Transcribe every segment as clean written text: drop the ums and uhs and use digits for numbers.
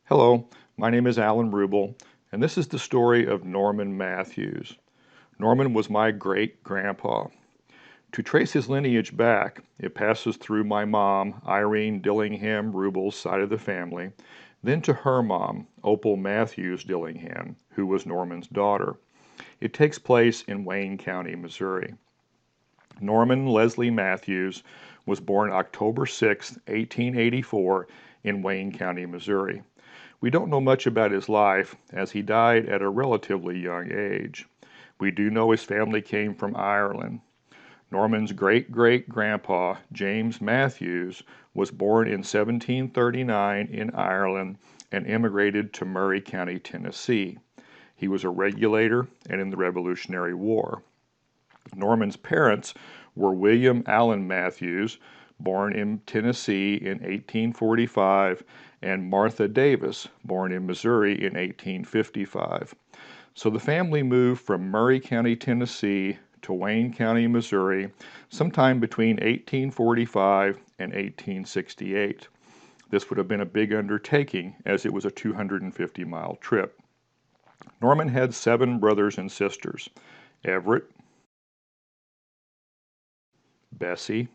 Hello, my name is Alan Rubel, and this is the story of Norman Matthews. Norman was my great-grandpa. To trace his lineage back, it passes through my mom, Irene Dillingham Rubel's side of the family, then to her mom, Opal Matthews Dillingham, who was Norman's daughter. It takes place in Wayne County, Missouri. Norman Leslie Matthews was born October 6, 1884, in Wayne County, Missouri. We don't know much about his life, as he died at a relatively young age. We do know his family came from Ireland. Norman's great-great-grandpa, James Matthews, was born in 1739 in Ireland and immigrated to Murray County, Tennessee. He was a regulator and in the Revolutionary War. Norman's parents were William Allen Matthews, born in Tennessee in 1845, and Martha Davis, born in Missouri in 1855. So the family moved from Murray County, Tennessee to Wayne County, Missouri, sometime between 1845 and 1868. This would have been a big undertaking, as it was a 250-mile trip. Norman had 7 brothers and sisters: Everett, Bessie,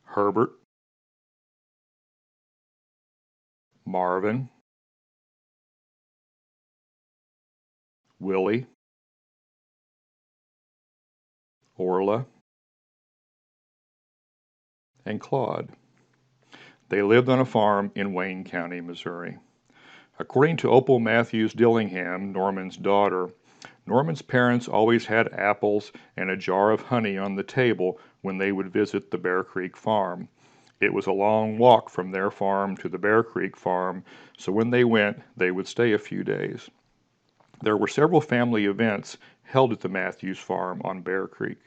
Herbert, Marvin, Willie, Orla, and Claude. They lived on a farm in Wayne County, Missouri. According to Opal Matthews Dillingham, Norman's daughter, Norman's parents always had apples and a jar of honey on the table when they would visit the Bear Creek farm. It was a long walk from their farm to the Bear Creek farm, so when they went, they would stay a few days. There were several family events held at the Matthews farm on Bear Creek.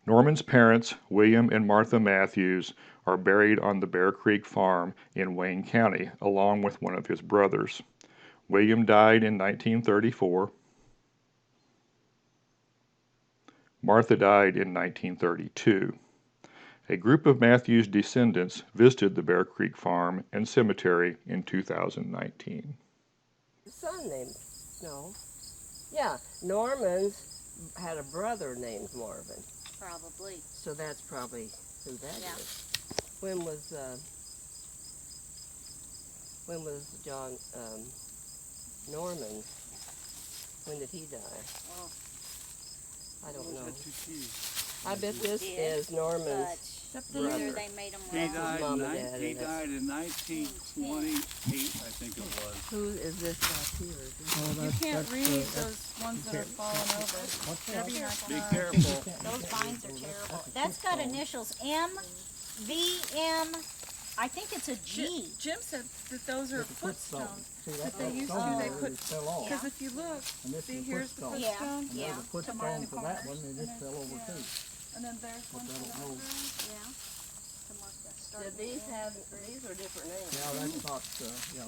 Norman's parents, William and Martha Matthews, are buried on the Bear Creek farm in Wayne County, along with one of his brothers. William died in 1934. Martha died in 1932. A group of Matthews descendants visited the Bear Creek farm and cemetery in 2019. Son named, no. Yeah, Norman's had a brother named Marvin. Probably. So that's probably who that is. Yeah. When was John Norman? When did he die? Oh, I don't know. That's too cheap. I bet this did, is Norman's but brother. either they made them He wrong. died, Mom in and Dad, he and that's- died in 1928, I think it was. Who is this back here? Is this- You can't read those ones that are falling over. Debbie and I Be tried. careful. Those vines are terrible. That's got initials M, V, M. I think it's a G. Jim said that those are footstones that they used to. They put because if you look, see here's the Yeah, footstone. yeah, Tomorrow for that one, they just fell over too. And then there's one for that room. yeah. To mark the start. Did these have, these are different names. Yeah, that's not,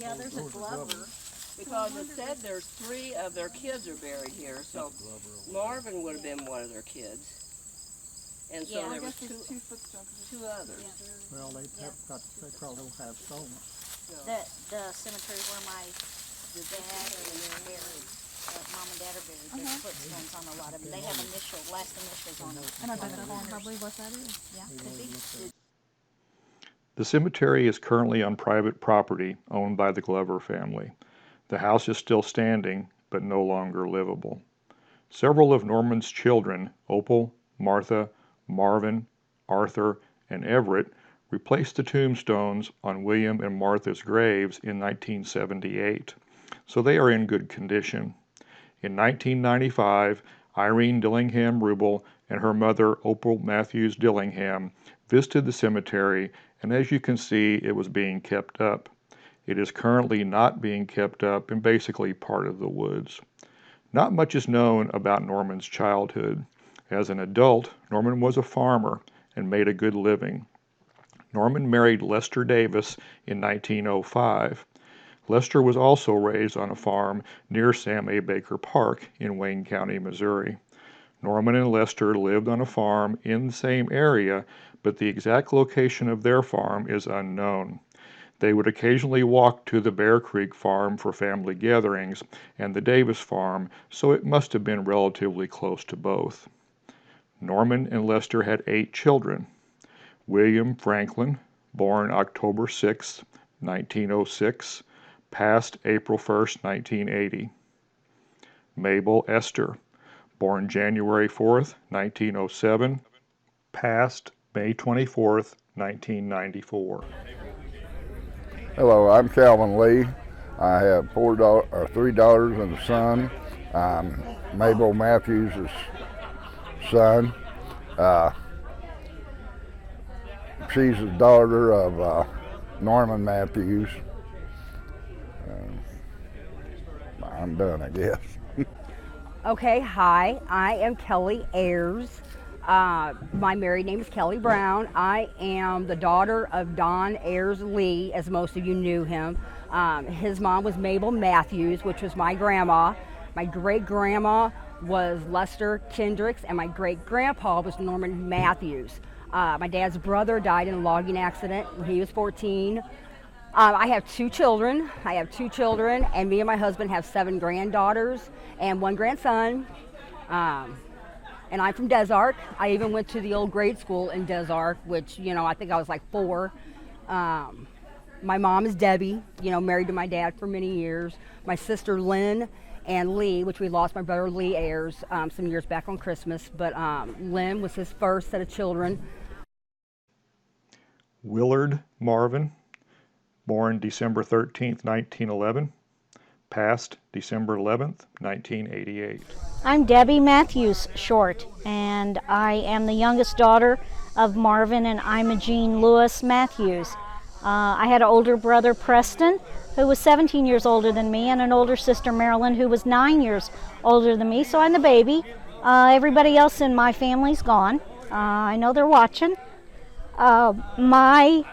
Yeah, there's a those are Glover. Because it said there's 3 of their kids are buried here, so Marvin would have been one of their kids. And so Yeah, I there was This is 2 footstones. 2 others. Well, they probably don't have stones. The cemetery where my dad are buried, mom and dad are buried, there's footstones on a lot of them. They have last initials on them. And I bet that's probably what that is. Yeah, could be. The cemetery is currently on private property owned by the Glover family. The house is still standing, but no longer livable. Several of Norman's children, Opal, Martha, Marvin, Arthur, and Everett, replaced the tombstones on William and Martha's graves in 1978, so they are in good condition. In 1995, Irene Dillingham Rubel and her mother, Opal Matthews Dillingham, visited the cemetery, and as you can see, it was being kept up. It is currently not being kept up and basically part of the woods. Not much is known about Norman's childhood. As an adult, Norman was a farmer and made a good living. Norman married Lester Davis in 1905. Lester was also raised on a farm near Sam A. Baker Park in Wayne County, Missouri. Norman and Lester lived on a farm in the same area, but the exact location of their farm is unknown. They would occasionally walk to the Bear Creek farm for family gatherings and the Davis farm, so it must have been relatively close to both. Norman and Lester had 8 children. William Franklin, born October 6, 1906, passed April 1, 1980. Mabel Esther, born January 4, 1907, passed May 24, 1994. Hello, I'm Calvin Lee. I have 3 daughters and a son. I'm Mabel Matthews' son. She's the daughter of Norman Matthews. I'm done, I guess. Okay, hi, I am Kelly Ayers. My married name is Kelly Brown. I am the daughter of Don Ayers Lee, as most of you knew him. His mom was Mabel Matthews, which was my grandma. My great-grandma was Lester Kendricks, and my great-grandpa was Norman Matthews. My dad's brother died in a logging accident when he was 14. I have 2 children. And me and my husband have 7 granddaughters and 1 grandson. And I'm from Des Arc. I even went to the old grade school in Des Arc, which, I think I was like 4. My mom is Debbie, married to my dad for many years. My sister Lynn and Lee, which we lost my brother Lee Ayers some years back on Christmas, but Lynn was his first set of children. Willard Marvin, born December 13, 1911, passed December 11th, 1988. I'm Debbie Matthews Short, and I am the youngest daughter of Marvin and Imogene Lewis Matthews. I had an older brother, Preston, who was 17 years older than me, and an older sister, Marilyn, who was 9 years older than me, so I'm the baby. Everybody else in my family's gone. I know they're watching. My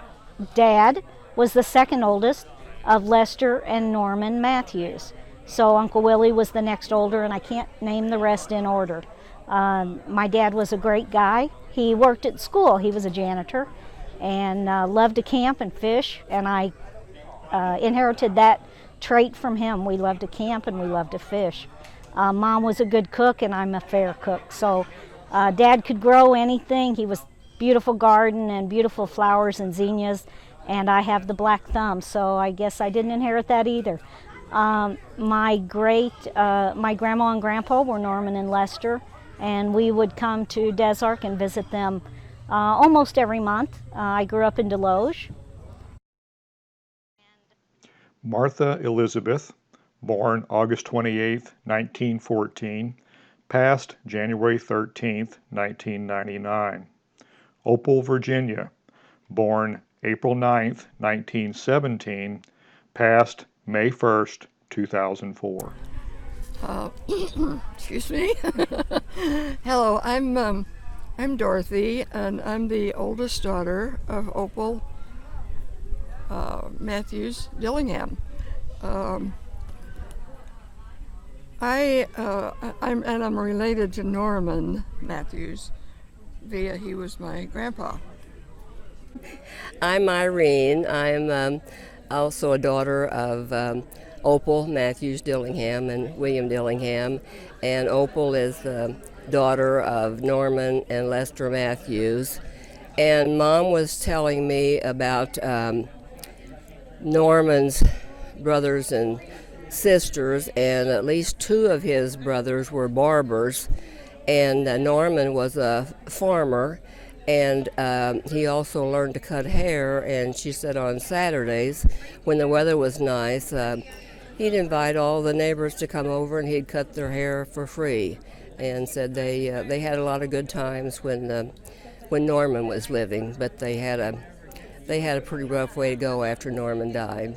dad was the second oldest of Lester and Norman Matthews. So Uncle Willie was the next older, and I can't name the rest in order. My dad was a great guy. He worked at school. He was a janitor and loved to camp and fish, and I inherited that trait from him. We loved to camp and we loved to fish. Mom was a good cook, and I'm a fair cook. So Dad could grow anything. He was beautiful garden and beautiful flowers and zinnias, and I have the black thumb, so I guess I didn't inherit that either. My grandma and grandpa were Norman and Lester, and we would come to Des Arc and visit them almost every month. I grew up in Deloge. Martha Elizabeth, born August 28, 1914, passed January 13, 1999. Opal, Virginia, born April 9, 1917, passed May 1st, 2004. Excuse me. Hello, I'm Dorothy, and I'm the oldest daughter of Opal Matthews Dillingham. I'm related to Norman Matthews via he was my grandpa. I'm Irene. I'm also a daughter of Opal Matthews Dillingham and William Dillingham, and Opal is the daughter of Norman and Lester Matthews. And Mom was telling me about Norman's brothers and sisters, and at least 2 of his brothers were barbers, and Norman was a farmer, and he also learned to cut hair. And she said on Saturdays, when the weather was nice, he'd invite all the neighbors to come over and he'd cut their hair for free, and said they had a lot of good times when Norman was living, but they had a pretty rough way to go after Norman died.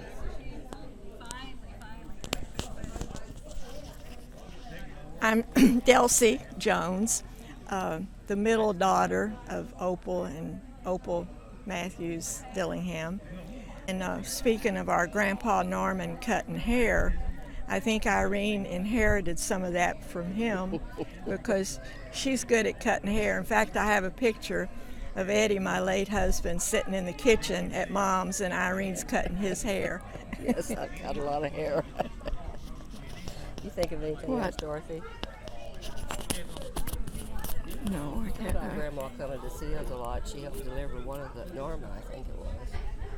I'm Delcy Jones, the middle daughter of Opal and Opal Matthews Dillingham. And speaking of our grandpa Norman cutting hair, I think Irene inherited some of that from him because she's good at cutting hair. In fact, I have a picture of Eddie, my late husband, sitting in the kitchen at Mom's, and Irene's cutting his hair. Yes, I've got a lot of hair. You think of anything else, What? Dorothy? No, I can't. My grandma coming to see us a lot. She helped deliver one of the Norman, I think it was.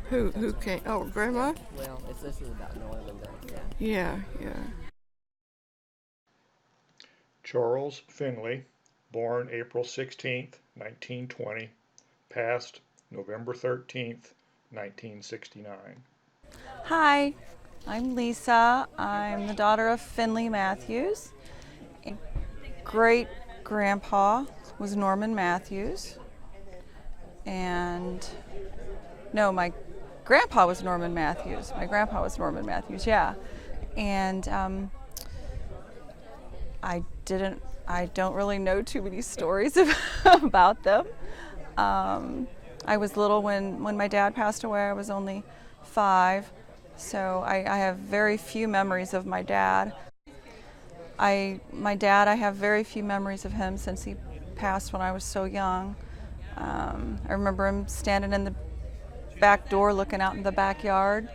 Who came? Oh, Grandma? Well, this is about Norman, but Yeah, yeah. Charles Finley, born April 16th, 1920, passed November 13th, 1969. Hi, I'm Lisa. I'm the daughter of Finley Matthews. Great grandpa was Norman Matthews. And no, my grandpa was Norman Matthews. My grandpa was Norman Matthews, yeah. And I don't really know too many stories about them. I was little when my dad passed away. I was only 5, so I have very few memories of my dad. I have very few memories of him since he passed when I was so young. I remember him standing in the back door looking out in the backyard.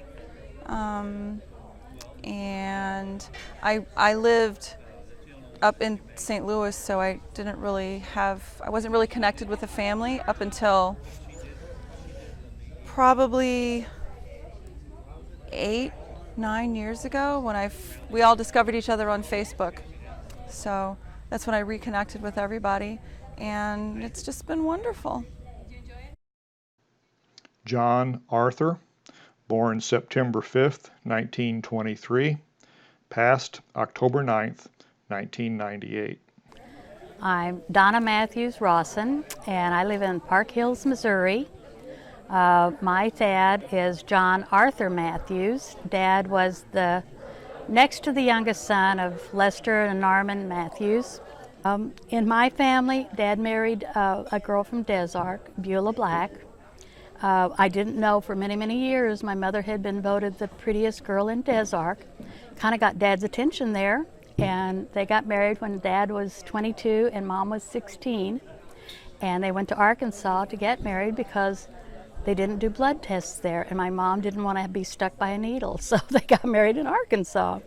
And I lived up in St. Louis, so I wasn't really connected with the family up until probably 8, 9 years ago when we all discovered each other on Facebook. So that's when I reconnected with everybody, and it's just been wonderful. John Arthur, born September 5th, 1923, passed October 9th, 1998. I'm Donna Matthews Rawson, and I live in Park Hills, Missouri. My dad is John Arthur Matthews. Dad was the next to the youngest son of Lester and Norman Matthews. In my family, Dad married a girl from Des Arc, Beulah Black. I didn't know for many, many years my mother had been voted the prettiest girl in Des Arc. Kind of got Dad's attention there, and they got married when Dad was 22 and Mom was 16. And they went to Arkansas to get married because they didn't do blood tests there, and my mom didn't want to be stuck by a needle, so they got married in Arkansas.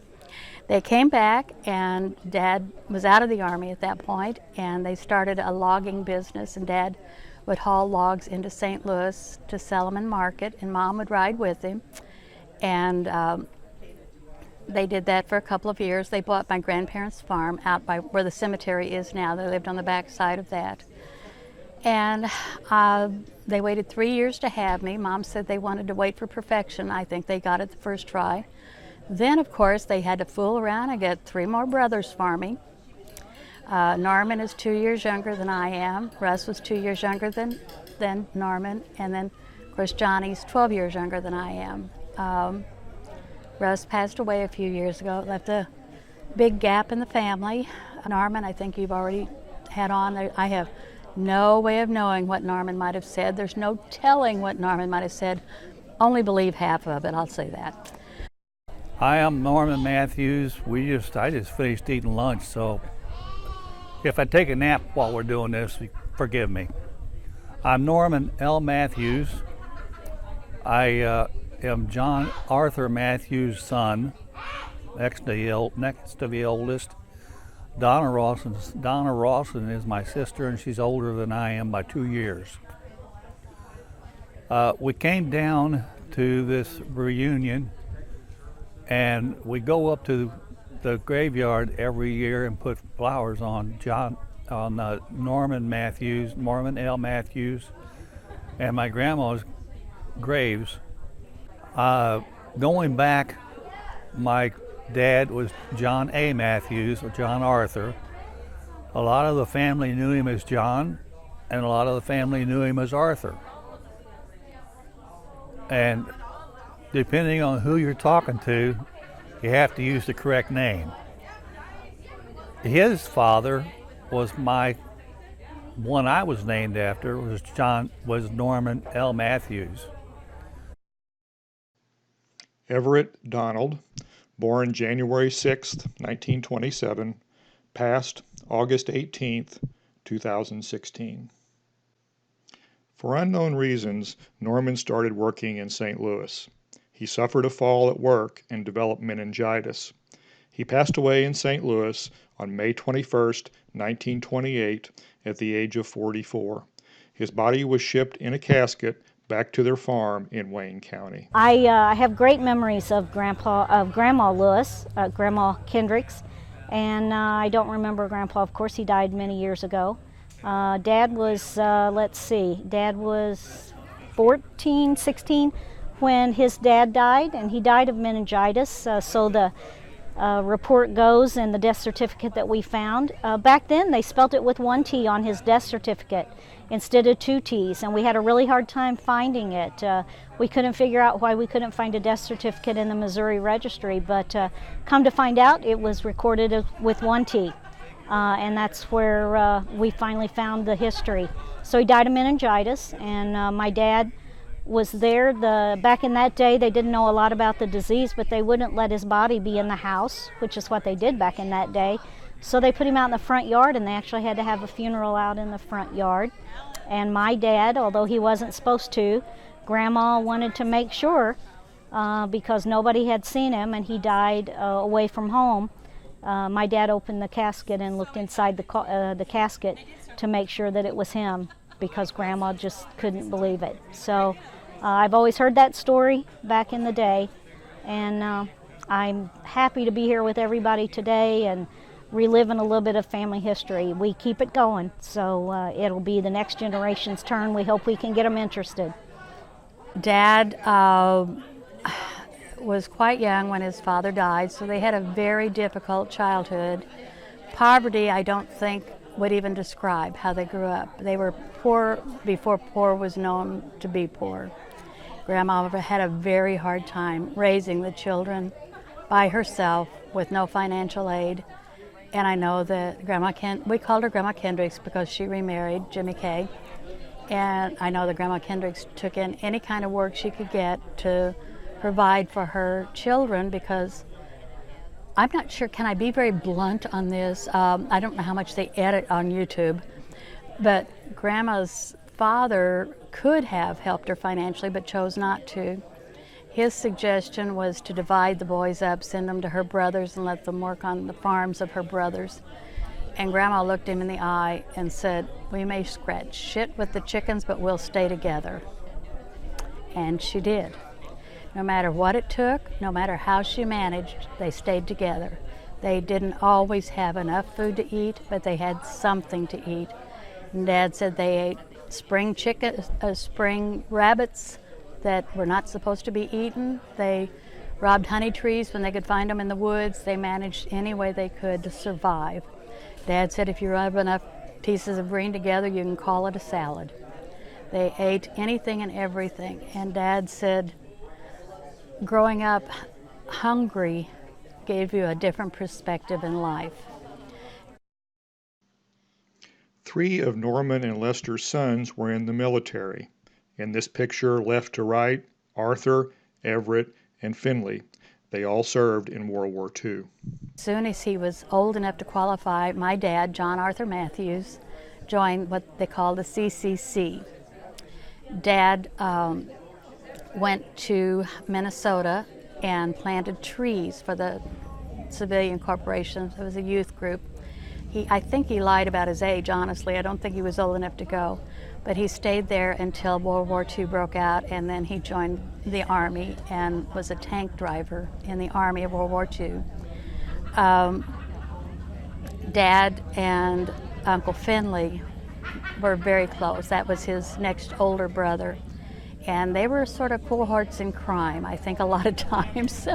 They came back, and Dad was out of the Army at that point, and they started a logging business, and Dad would haul logs into St. Louis to sell them in market, and Mom would ride with him. And they did that for a couple of years. They bought my grandparents' farm out by where the cemetery is now. They lived on the back side of that. And they waited 3 years to have me. Mom said they wanted to wait for perfection. I think they got it the first try. Then, of course, they had to fool around and get 3 more brothers for me. Norman is 2 years younger than I am. Russ was 2 years younger than Norman. And then, of course, Johnny's 12 years younger than I am. Russ passed away a few years ago. It left a big gap in the family. Norman, I think you've already had on there. I have no way of knowing what Norman might have said. There's no telling what Norman might have said. Only believe half of it, I'll say that. Hi, I'm Norman Matthews. I just finished eating lunch, so if I take a nap while we're doing this, forgive me. I'm Norman L. Matthews. I am John Arthur Matthews' son, next to the oldest. Donna Rawson is my sister, and she's older than I am by 2 years. We came down to this reunion, and we go up to the graveyard every year and put flowers on Norman L. Matthews, and my grandma's graves. Going back, my dad was John A. Matthews, or John Arthur. A lot of the family knew him as John, and a lot of the family knew him as Arthur. And depending on who you're talking to, you have to use the correct name. His father was one I was named after, was Norman L. Matthews. Everett Donald, born January 6, 1927, passed August 18, 2016. For unknown reasons, Norman started working in St. Louis. He suffered a fall at work and developed meningitis. He passed away in St. Louis on May 21, 1928, at the age of 44. His body was shipped in a casket back to their farm in Wayne County. I have great memories of Grandma Lewis, Grandma Kendricks, and I don't remember Grandpa. Of course, he died many years ago. Dad was, Dad was 14, 16 when his dad died, and he died of meningitis. So the report goes and the death certificate that we found. Back then, they spelt it with one T on his death certificate instead of two T's, and we had a really hard time finding it. We couldn't figure out why we couldn't find a death certificate in the Missouri registry, but come to find out, it was recorded with one T. And that's where we finally found the history. So he died of meningitis, and my dad was there. Back in that day, they didn't know a lot about the disease, but they wouldn't let his body be in the house, which is what they did back in that day. So they put him out in the front yard, and they actually had to have a funeral out in the front yard. And my dad, although he wasn't supposed to, Grandma wanted to make sure, because nobody had seen him, and he died away from home. My dad opened the casket and looked inside the casket to make sure that it was him, because Grandma just couldn't believe it. So I've always heard that story back in the day, and I'm happy to be here with everybody today and reliving a little bit of family history. We keep it going, so it'll be the next generation's turn. We hope we can get them interested. Dad was quite young when his father died, so they had a very difficult childhood. Poverty, I don't think, would even describe how they grew up. They were poor before poor was known to be poor. Grandma had a very hard time raising the children by herself with no financial aid. And I know that we called her Grandma Kendricks because she remarried Jimmy Kay. And I know that Grandma Kendricks took in any kind of work she could get to provide for her children, because I'm not sure, can I be very blunt on this? I don't know how much they edit on YouTube, but Grandma's father could have helped her financially but chose not to. His suggestion was to divide the boys up, send them to her brothers, and let them work on the farms of her brothers. And Grandma looked him in the eye and said, "We may scratch shit with the chickens, but we'll stay together." And she did. No matter what it took, no matter how she managed, they stayed together. They didn't always have enough food to eat, but they had something to eat. And Dad said they ate spring rabbits that were not supposed to be eaten. They robbed honey trees when they could find them in the woods. They managed any way they could to survive. Dad said if you rub enough pieces of green together, you can call it a salad. They ate anything and everything. And Dad said growing up hungry gave you a different perspective in life. 3 of Norman and Lester's sons were in the military. In this picture, left to right, Arthur, Everett, and Finley. They all served in World War II. As soon as he was old enough to qualify, my dad, John Arthur Matthews, joined what they call the CCC. Dad went to Minnesota and planted trees for the civilian corporations. It was a youth group. I think he lied about his age, honestly. I don't think he was old enough to go. But he stayed there until World War II broke out, and then he joined the Army and was a tank driver in the Army of World War II. Dad and Uncle Finley were very close. That was his next older brother. And they were sort of cohorts in crime, I think, a lot of times.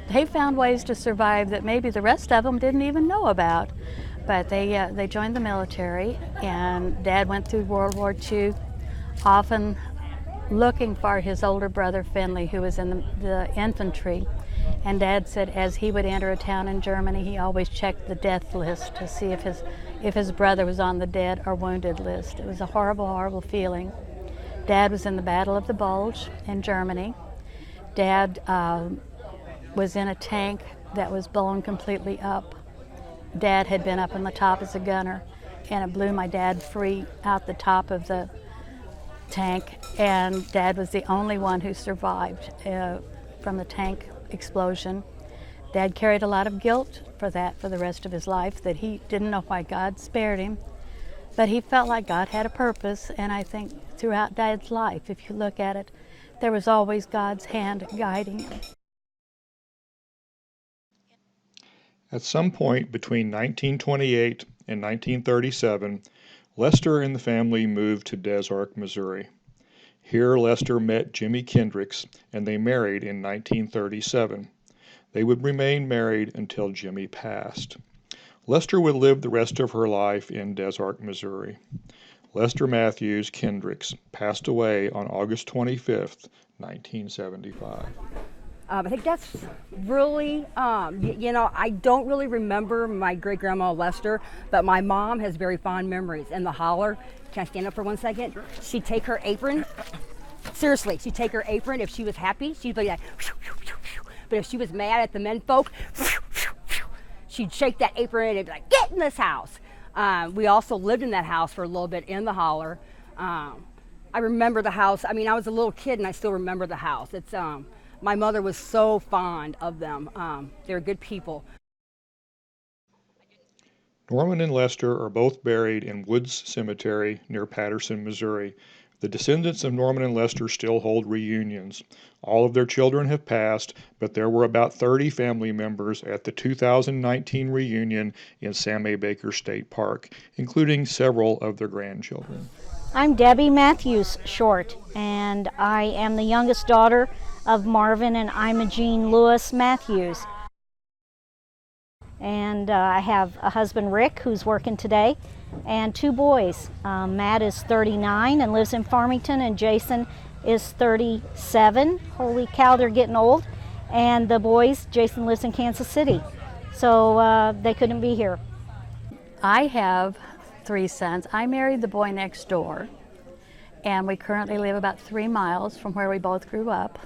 They found ways to survive that maybe the rest of them didn't even know about. But they joined the military, and Dad went through World War II, often looking for his older brother Finley, who was in the infantry. And Dad said as he would enter a town in Germany, he always checked the death list to see if his brother was on the dead or wounded list. It was a horrible, horrible feeling. Dad was in the Battle of the Bulge in Germany. Dad was in a tank that was blown completely up. Dad had been up on the top as a gunner, and it blew my dad free out the top of the tank, and Dad was the only one who survived from the tank explosion. Dad carried a lot of guilt for that for the rest of his life, that he didn't know why God spared him, but he felt like God had a purpose, and I think throughout Dad's life, if you look at it, there was always God's hand guiding him. At some point between 1928 and 1937, Lester and the family moved to Des Arc, Missouri. Here Lester met Jimmy Kendricks, and they married in 1937. They would remain married until Jimmy passed. Lester would live the rest of her life in Des Arc, Missouri. Lester Matthews Kendricks passed away on August 25th, 1975. I think that's really, I don't really remember my great-grandma Lester, but my mom has very fond memories. In the holler, can I stand up for 1 second? Sure. She'd take her apron, seriously, she'd take her apron. If she was happy, she'd be like, but if she was mad at the menfolk, she'd shake that apron and be like, get in this house. We also lived in that house for a little bit in the holler. I remember the house. I mean, I was a little kid and I still remember the house. It's, my mother was so fond of them. They're good people. Norman and Lester are both buried in Woods Cemetery near Patterson, Missouri. The descendants of Norman and Lester still hold reunions. All of their children have passed, but there were about 30 family members at the 2019 reunion in Sam A. Baker State Park, including several of their grandchildren. I'm Debbie Matthews Short, and I am the youngest daughter of Marvin and Imogene Lewis Matthews. And I have a husband, Rick, who's working today, and 2 boys. Matt is 39 and lives in Farmington, and Jason is 37. Holy cow, they're getting old. And the boys, Jason lives in Kansas City, so they couldn't be here. I have 3 sons. I married the boy next door, and we currently live about 3 miles from where we both grew up.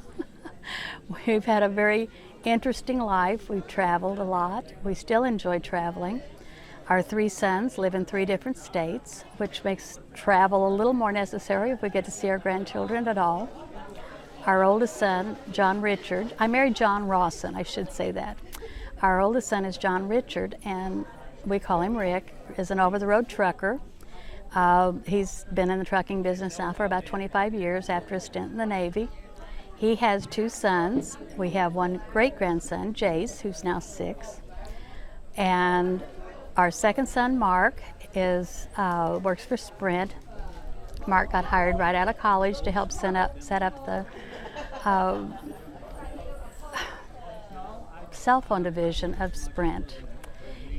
We've had a very interesting life. We've traveled a lot. We still enjoy traveling. Our 3 sons live in 3 different states, which makes travel a little more necessary if we get to see our grandchildren at all. Our oldest son, John Richard, I married John Rawson, I should say that. Our oldest son is John Richard, and we call him Rick, is an over-the-road trucker. He's been in the trucking business now for about 25 years after a stint in the Navy. He has 2 sons. We have 1 great-grandson, Jace, who's now 6. And our second son, Mark, works for Sprint. Mark got hired right out of college to help set up the cell phone division of Sprint.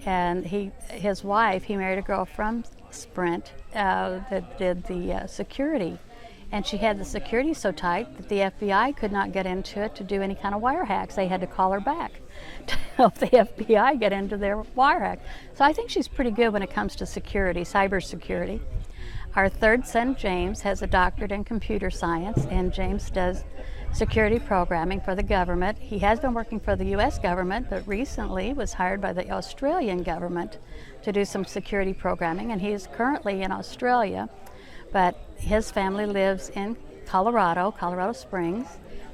And his wife, he married a girl from Sprint that did the security. And she had the security so tight that the FBI could not get into it to do any kind of wire hacks. They had to call her back to help the FBI get into their wire hack. So I think she's pretty good when it comes to security, cybersecurity. Our third son, James, has a doctorate in computer science, and James does security programming for the government. He has been working for the U.S. government, but recently was hired by the Australian government to do some security programming, and he is currently in Australia. But his family lives in Colorado Springs.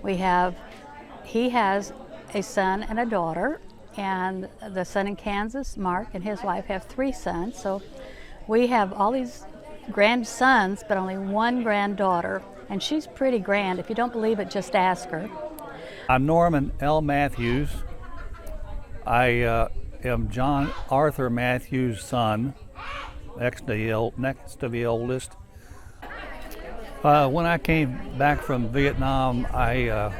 He has a son and a daughter, and the son in Kansas, Mark, and his wife have 3 sons. So we have all these grandsons, but only 1 granddaughter, and she's pretty grand. If you don't believe it, just ask her. I'm Norman L. Matthews. I am John Arthur Matthews' son, next to the oldest. When I came back from Vietnam, I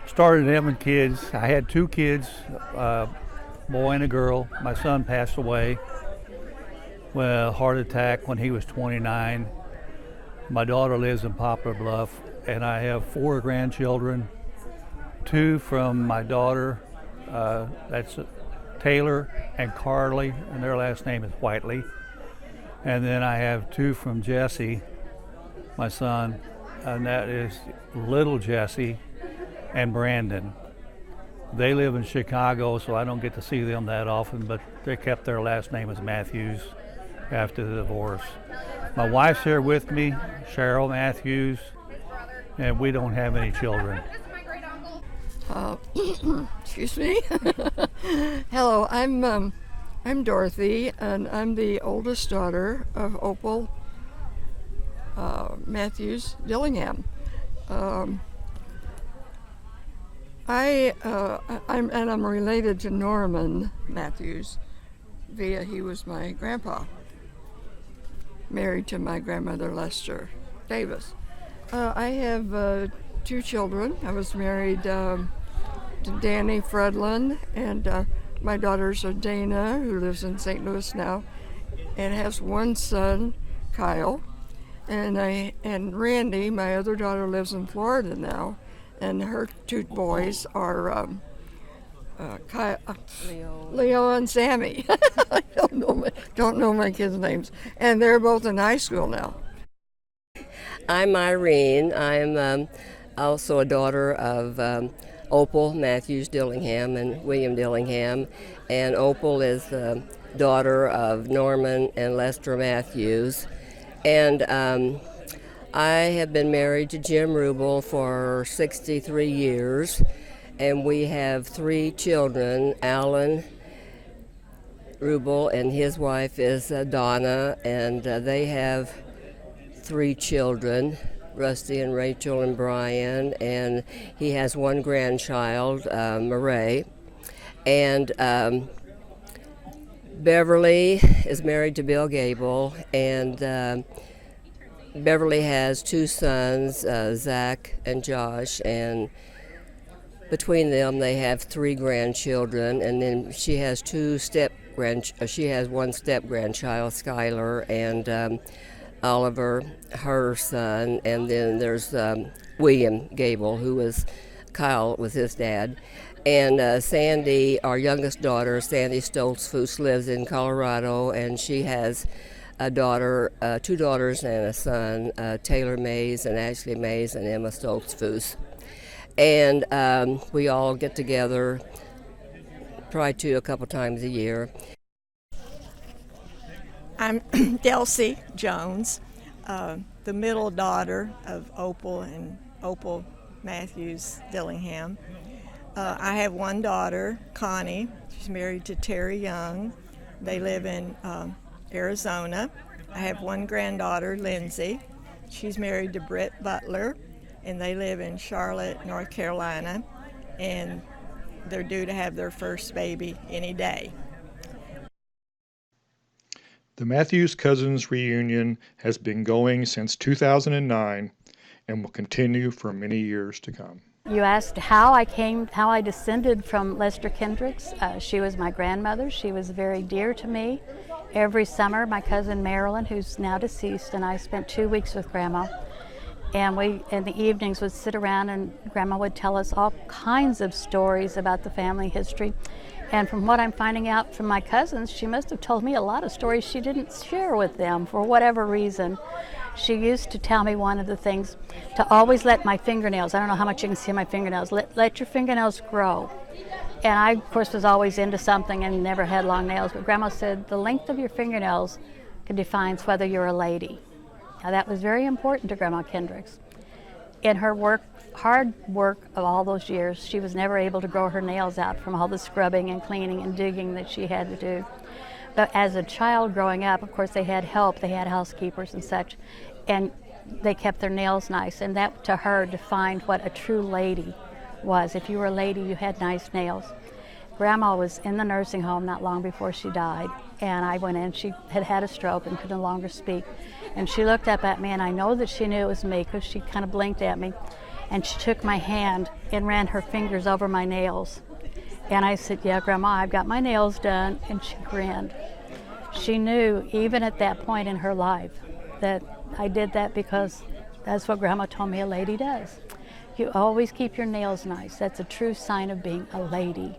started having kids. I had 2 kids, a boy and a girl. My son passed away with a heart attack when he was 29. My daughter lives in Poplar Bluff, and I have 4 grandchildren, 2 from my daughter, that's Taylor and Carly, and their last name is Whiteley. And then I have 2 from Jesse, my son, and that is little Jesse and Brandon. They live in Chicago, so I don't get to see them that often, but they kept their last name as Matthews after the divorce. My wife's here with me, Cheryl Matthews, and we don't have any children. Excuse me. Hello, I'm Dorothy, and I'm the oldest daughter of Opal Matthews Dillingham. I'm related to Norman Matthews he was my grandpa, married to my grandmother Lester Davis. I have 2 children. I was married to Danny Fredlin, and my daughters are Dana, who lives in St. Louis now, and has 1 son, Kyle, and Randy, my other daughter, lives in Florida now, and her 2 boys are Leo and Sammy. I don't know my kids' names, and they're both in high school now. I'm Irene. I'm also a daughter of Opal Matthews Dillingham and William Dillingham, and Opal is the daughter of Norman and Lester Matthews. And I have been married to Jim Rubel for 63 years, and we have 3 children. Alan Rubel and his wife is Donna, and they have 3 children, Rusty and Rachel and Brian, and he has 1 grandchild, Murray. And Beverly is married to Bill Gable, and Beverly has 2 sons, Zach and Josh, and between them they have 3 grandchildren, and then she has 1 step-grandchild, Skylar, and Oliver, her son, and then there's William Gable, who was Kyle with his dad. And Sandy, our youngest daughter, Sandy Stoltzfus, lives in Colorado, and she has a daughter, 2 daughters and a son, Taylor Mays and Ashley Mays and Emma Stoltzfus. And we all get together, probably a couple times a year. I'm Delcy Jones, the middle daughter of Opal and Opal Matthews Dillingham. I have 1 daughter, Connie. She's married to Terry Young. They live in Arizona. I have 1 granddaughter, Lindsay. She's married to Britt Butler, and they live in Charlotte, North Carolina, and they're due to have their first baby any day. The Matthews Cousins reunion has been going since 2009 and will continue for many years to come. You asked how I descended from Lester Kendricks. She was my grandmother. She was very dear to me. Every summer, my cousin Marilyn, who's now deceased, and I spent 2 weeks with Grandma. And we, in the evenings, would sit around and Grandma would tell us all kinds of stories about the family history. And from what I'm finding out from my cousins, she must have told me a lot of stories she didn't share with them for whatever reason. She used to tell me one of the things, to always let my fingernails, I don't know how much you can see my fingernails, let your fingernails grow. And I, of course, was always into something and never had long nails, but Grandma said the length of your fingernails defines whether you're a lady. Now that was very important to Grandma Kendricks. In her hard work of all those years, she was never able to grow her nails out from all the scrubbing and cleaning and digging that she had to do. But as a child growing up, of course, they had help, they had housekeepers and such, and they kept their nails nice, and that to her defined what a true lady was. If you were a lady, you had nice nails. Grandma was in the nursing home not long before she died, and I went in. She had had a stroke and could no longer speak. And she looked up at me, and I know that she knew it was me because she kind of blinked at me. And she took my hand and ran her fingers over my nails. And I said, "Yeah, Grandma, I've got my nails done." And she grinned. She knew, even at that point in her life, that I did that because that's what Grandma told me a lady does. You always keep your nails nice. That's a true sign of being a lady.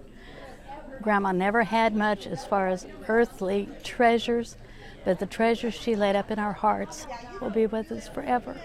Grandma never had much as far as earthly treasures, but the treasures she laid up in our hearts will be with us forever.